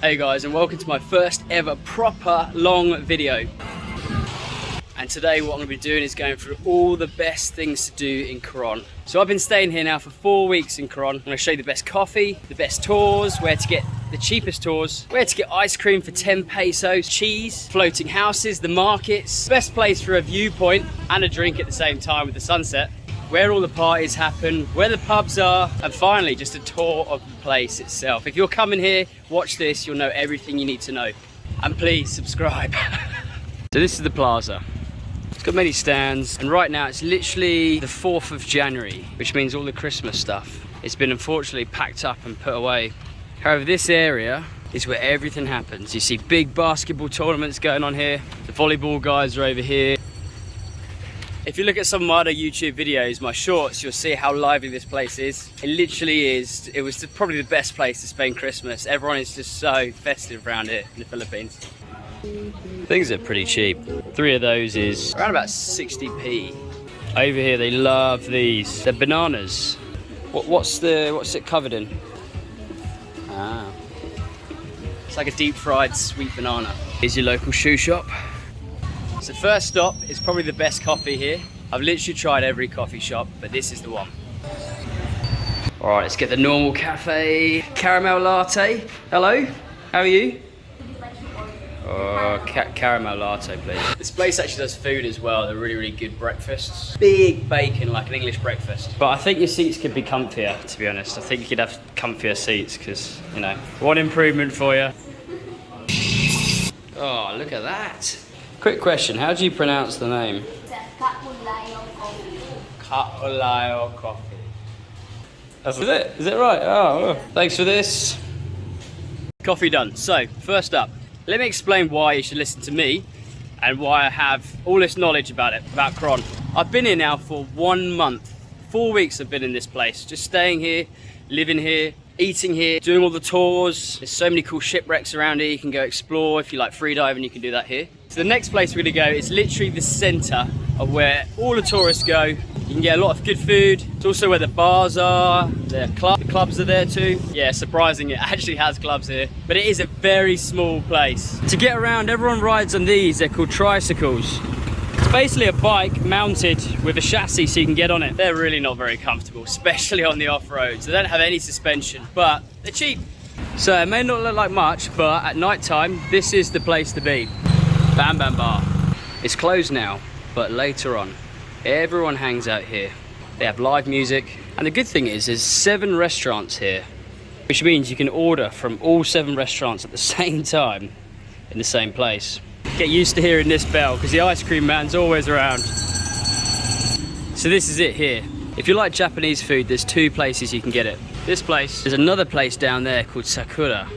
Hey guys, and welcome to my first ever proper long video. And today what I'm going to be doing is going through all the best things to do in Coron. So I've been staying here now for 4 weeks in Coron. I'm going to show you the best coffee, the best tours, where to get the cheapest tours, where to get ice cream for 10 pesos, cheese, floating houses, the markets, best place for a viewpoint and a drink at the same time with the sunset, where all the parties happen, where the pubs are, and finally just a tour of the place itself. If you're coming here, watch this, you'll know everything you need to know. And please subscribe. So this is the Plaza. It's got many stands, and right now it's literally the 4th of January, which means all the Christmas stuff. It's been unfortunately packed up and put away. However, this area is where everything happens. You see big basketball tournaments going on here. The volleyball guys are over here. If you look at some of my other YouTube videos, my shorts, you'll see how lively this place is. It literally is. It was probably the best place to spend Christmas. Everyone is just so festive around here in the Philippines. Things are pretty cheap. 3 of those is around about 60p. Over here they love these. They're bananas. What's it covered in? Ah. It's like a deep fried sweet banana. Here's your local shoe shop. So first stop is probably the best coffee here. I've literally tried every coffee shop, but this is the one. All right, let's get the normal cafe. Caramel latte. Hello, how are you? Oh, caramel latte, please. This place actually does food as well. They're really, really good breakfasts. Big bacon, like an English breakfast. But I think your seats could be comfier, to be honest. I think you could have comfier seats because, you know, one improvement for you. Oh, look at that. Quick question, how do you pronounce the name? Kaulayo coffee. That's it? Is it right? Oh, thanks for this. Coffee done. So, first up, let me explain why you should listen to me and why I have all this knowledge about it, about Coron. I've been here now for 1 month. 4 weeks I've been in this place, just staying here, living here, eating here, doing all the tours. There's so many cool shipwrecks around here. You can go explore. If you like free diving, you can do that here. So the next place we're gonna go is literally the center of where all the tourists go. You can get a lot of good food. It's also where the bars are, the clubs are there too. Yeah, surprising, it actually has clubs here. But it is a very small place. To get around, everyone rides on these. They're called tricycles. It's basically a bike mounted with a chassis so you can get on it. They're really not very comfortable, especially on the off-road. So they don't have any suspension, but they're cheap. So it may not look like much, but at night time, this is the place to be. Bam Bam Bar. It's closed now, but later on, everyone hangs out here. They have live music. And the good thing is, there's 7 restaurants here, which means you can order from all 7 restaurants at the same time in the same place. Get used to hearing this bell because the ice cream man's always around. So this is it here. If you like Japanese food, there's 2 places you can get it. This place, there's another place down there called Sakura.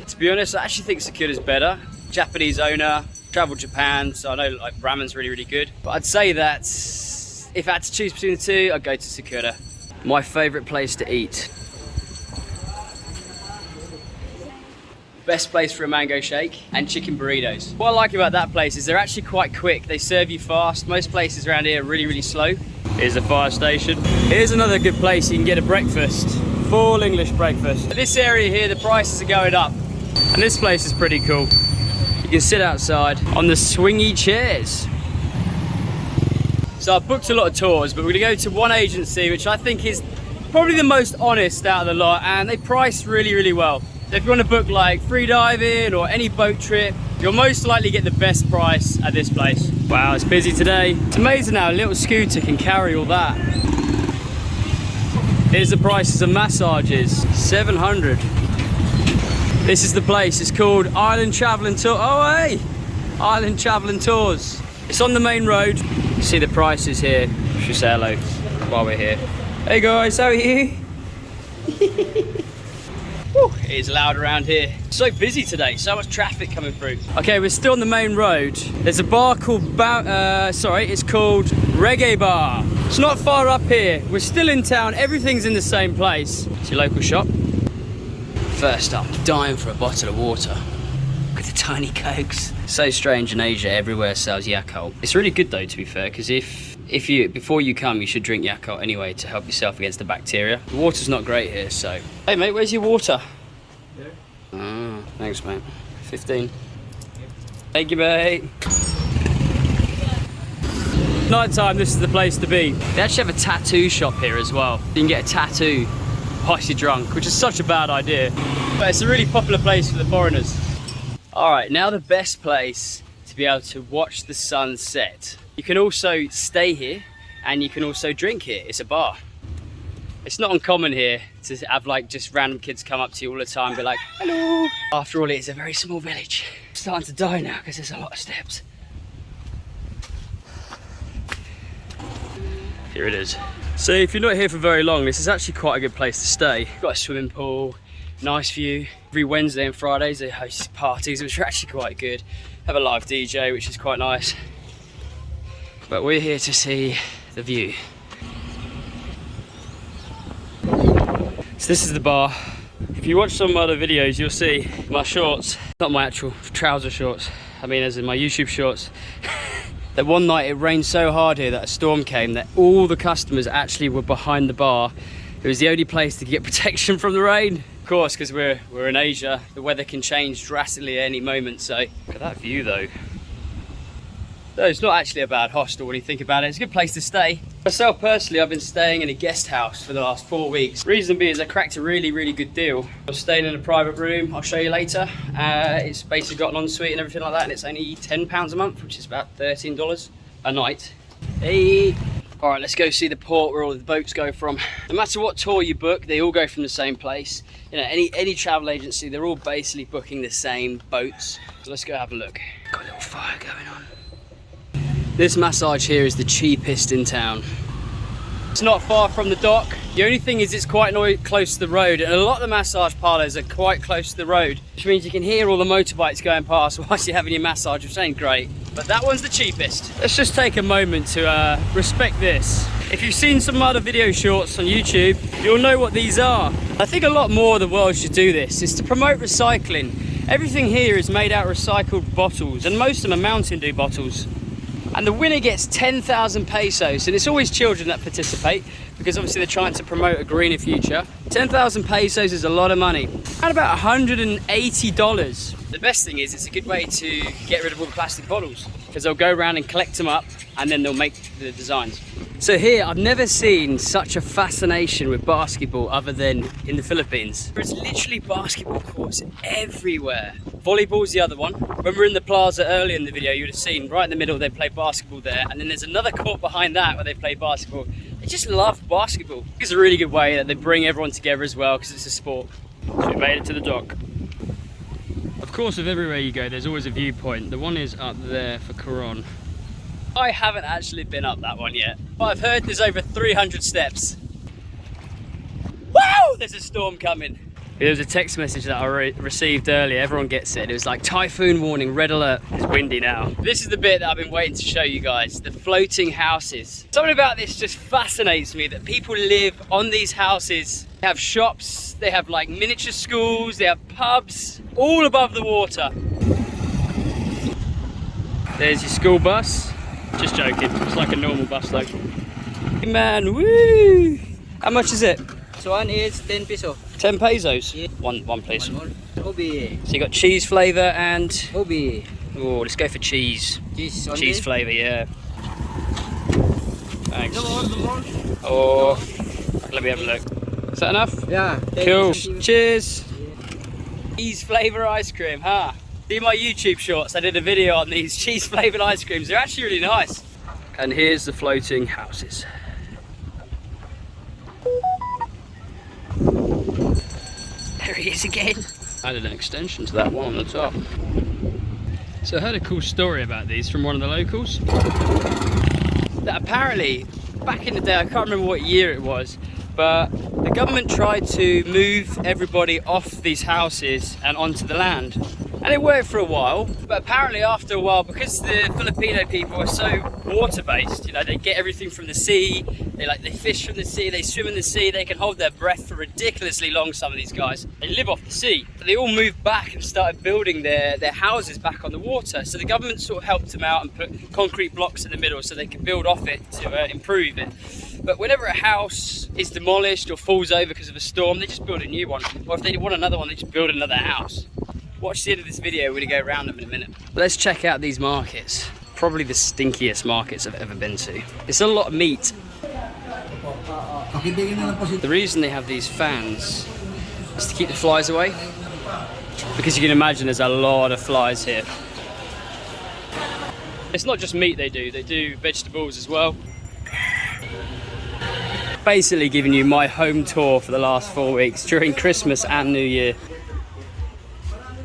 To be honest, I actually think Sakura's better. Japanese owner, traveled Japan, so I know like ramen's really, really good. But I'd say that if I had to choose between the 2, I'd go to Sakura. My favorite place to eat. Best place for a mango shake and chicken burritos. What I like about that place is they're actually quite quick. They serve you fast. Most places around here are really, really slow. Here's a fire station. Here's another good place you can get a breakfast. Full English breakfast. This area here, the prices are going up. And this place is pretty cool. You can sit outside on the swingy chairs. So I've booked a lot of tours, but we're gonna go to one agency, which I think is probably the most honest out of the lot, and they price really, really well. So if you want to book like free diving or any boat trip, you'll most likely get the best price at this place. Wow, it's busy today. It's amazing how a little scooter can carry all that. Here's the prices of massages, 700. This is the place, it's called Island Travelling Tour. Oh hey, Island Travelling Tours. It's on the main road. You see the prices here. We should say hello while we're here. Hey guys, how are you? Woo, it is loud around here. So busy today, so much traffic coming through. Okay, we're still on the main road. There's a bar called, it's called Reggae Bar. It's not far up here. We're still in town, everything's in the same place. It's your local shop. First up, dying for a bottle of water. Look at the tiny cokes. So strange in Asia, everywhere sells Yakult. It's really good though, to be fair, because before you come, you should drink Yakult anyway to help yourself against the bacteria. The water's not great here, so. Hey mate, where's your water? There. Ah. Thanks, mate. 15. Thank you, mate. Night time, this is the place to be. They actually have a tattoo shop here as well. You can get a tattoo whilst you're drunk, which is such a bad idea. But it's a really popular place for the foreigners. All right, now the best place to be able to watch the sun set. You can also stay here and you can also drink here. It's a bar. It's not uncommon here to have like just random kids come up to you all the time and be like, hello. After all, it is a very small village. I'm starting to die now because there's a lot of steps. Here it is. So if you're not here for very long, this is actually quite a good place to stay. Got a swimming pool, nice view. Every Wednesday and Fridays they host parties, which are actually quite good. Have a live DJ, which is quite nice. But we're here to see the view. So this is the bar. If you watch some other videos, you'll see my shorts, not my actual trouser shorts, I mean as in my YouTube shorts. That one night it rained so hard here that a storm came that all the customers actually were behind the bar. It was the only place to get protection from the rain. Of course, because we're in Asia, the weather can change drastically at any moment. So look at that view though. No, it's not actually a bad hostel when you think about it. It's a good place to stay. Myself personally, I've been staying in a guest house for the last 4 weeks. Reason being is I cracked a really, really good deal. I was staying in a private room, I'll show you later. It's basically got an ensuite and everything like that, and it's only £10 a month, which is about $13 a night. Hey! All right, let's go see the port where all the boats go from. No matter what tour you book, they all go from the same place. You know, any travel agency, they're all basically booking the same boats. So let's go have a look. Got a little fire going on. This massage here is the cheapest in town. It's not far from the dock. The only thing is it's quite close to the road, and a lot of the massage parlours are quite close to the road, which means you can hear all the motorbikes going past whilst you're having your massage, which ain't great. But that one's the cheapest. Let's just take a moment to respect this. If you've seen some other video shorts on YouTube, you'll know what these are. I think a lot more of the world should do this. It's to promote recycling. Everything here is made out of recycled bottles, and most of them are Mountain Dew bottles. And the winner gets 10,000 pesos, and it's always children that participate because obviously they're trying to promote a greener future. 10,000 pesos is a lot of money, and about $180. The best thing is it's a good way to get rid of all the plastic bottles because they'll go around and collect them up and then they'll make the designs. So here, I've never seen such a fascination with basketball other than in the Philippines. There's literally basketball courts everywhere. Volleyball's the other one. When we were in the Plaza earlier in the video, you would have seen right in the middle they play basketball there, and then there's another court behind that where they play basketball. They just love basketball. It's a really good way that they bring everyone together as well because it's a sport. So we made it to the dock. Of course, with everywhere you go, there's always a viewpoint. The one is up there for Coron. I haven't actually been up that one yet, but I've heard there's over 300 steps. Wow! There's a storm coming. There was a text message that I received earlier, everyone gets it. It was like, typhoon warning, red alert. It's windy now. This is the bit that I've been waiting to show you guys, the floating houses. Something about this just fascinates me, that people live on these houses. They have shops, they have like miniature schools, they have pubs, all above the water. There's your school bus. Just joking, it's like a normal bus though. Man, woo! How much is it? So one is 10 peso. 10 pesos? Yeah. One please. One more. Obi. So you got cheese flavour and... Obi. Oh, let's go for cheese. Cheese. Cheese flavour, yeah. Thanks. No. Oh, let me have a look. Is that enough? Yeah. Cool. Cheers. Cheese flavour ice cream, huh? See my YouTube shorts, I did a video on these cheese flavoured ice creams. They're actually really nice. And here's the floating houses. There he is again. Added an extension to that one on the top. So I heard a cool story about these from one of the locals. That apparently, back in the day, I can't remember what year it was, but the government tried to move everybody off these houses and onto the land. And it worked for a while, but apparently after a while, because the Filipino people are so water-based, you know, they get everything from the sea, they fish from the sea, they swim in the sea, they can hold their breath for ridiculously long, some of these guys. They live off the sea. But they all moved back and started building their houses back on the water. So the government sort of helped them out and put concrete blocks in the middle so they can build off it to improve it. But whenever a house is demolished or falls over because of a storm, they just build a new one. Or if they want another one, they just build another house. Watch the end of this video, we're gonna go around them in a minute. Let's check out these markets. Probably the stinkiest markets I've ever been to. It's a lot of meat. The reason they have these fans is to keep the flies away. Because you can imagine there's a lot of flies here. It's not just meat they do vegetables as well. Basically giving you my home tour for the last 4 weeks during Christmas and New Year.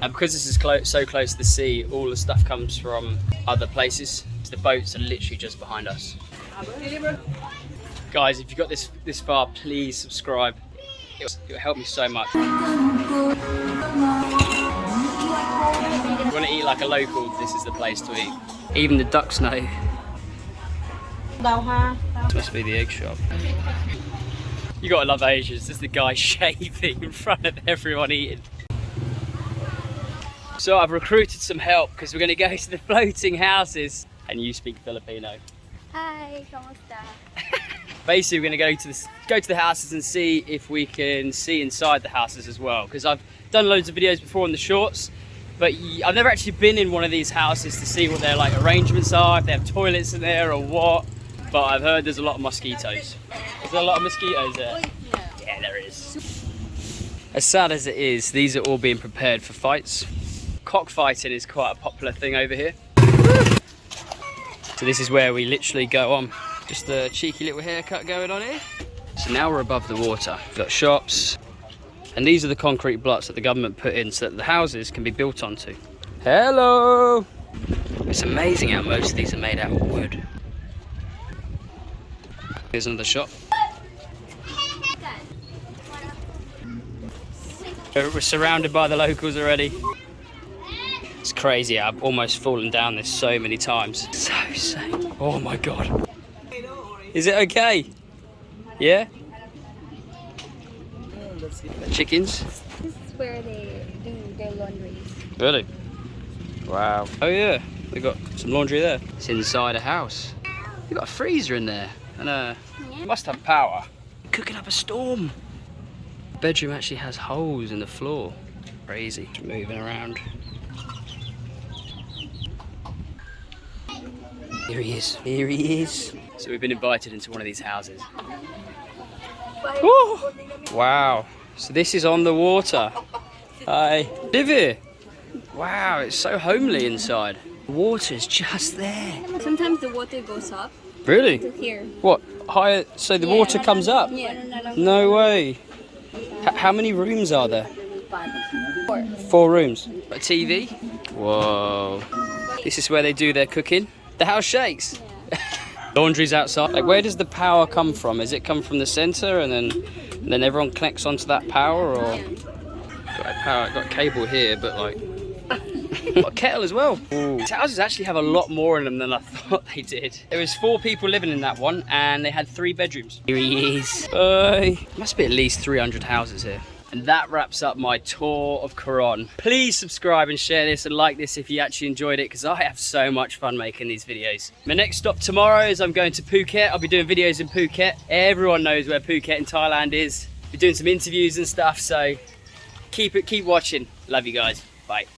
And because this is so close to the sea, all the stuff comes from other places. The boats are literally just behind us. Guys, if you got this far, please subscribe. It'll help me so much. If you want to eat like a local, this is the place to eat. Even the ducks know. This must be the egg shop. You gotta love Asians. This is the guy shaving in front of everyone eating. So I've recruited some help because we're going to go to the floating houses. And you speak Filipino. Hi, kamusta? Basically, we're going to go to the houses and see if we can see inside the houses as well. Because I've done loads of videos before in the shorts, but I've never actually been in one of these houses to see what their like arrangements are, if they have toilets in there or what. But I've heard there's a lot of mosquitoes. Is there a lot of mosquitoes there? Yeah, there is. As sad as it is, these are all being prepared for fights. Cockfighting is quite a popular thing over here. So this is where we literally go on. Just a cheeky little haircut going on here. So now we're above the water. We've got shops. And these are the concrete blocks that the government put in so that the houses can be built onto. Hello! It's amazing how most of these are made out of wood. Here's another shop. We're surrounded by the locals already. It's crazy, I've almost fallen down this so many times. So safe. Oh my god. Is it okay? Yeah? The chickens? This is where they do their laundries. Really? Wow. Oh yeah, they got some laundry there. It's inside a house. They got a freezer in there. And must have power. Cooking up a storm. The bedroom actually has holes in the floor. Crazy. Moving around. Here he is. Here he is. So we've been invited into one of these houses. Woo! Wow. So this is on the water. Hi. Live here. Wow, it's so homely inside. The water's just there. Sometimes the water goes up Really? to here. What? Higher? So the water comes up? Yeah. No way. How many rooms are there? 4. 4 rooms. A TV? Whoa. This is where they do their cooking. The house shakes. Yeah. Laundry's outside. Like, where does the power come from? Is it come from the center and then everyone connects onto that power, or got a cable here, but like got a kettle as well. Ooh. These houses actually have a lot more in them than I thought they did. There was 4 people living in that one and they had 3 bedrooms. Here he is. Must be at least 300 houses here. And that wraps up my tour of Coron. Please subscribe and share this and like this if you actually enjoyed it, because I have so much fun making these videos. My next stop tomorrow is I'm going to Phuket. I'll be doing videos in Phuket. Everyone knows where Phuket in Thailand is. Be doing some interviews and stuff, so keep watching. Love you guys. Bye.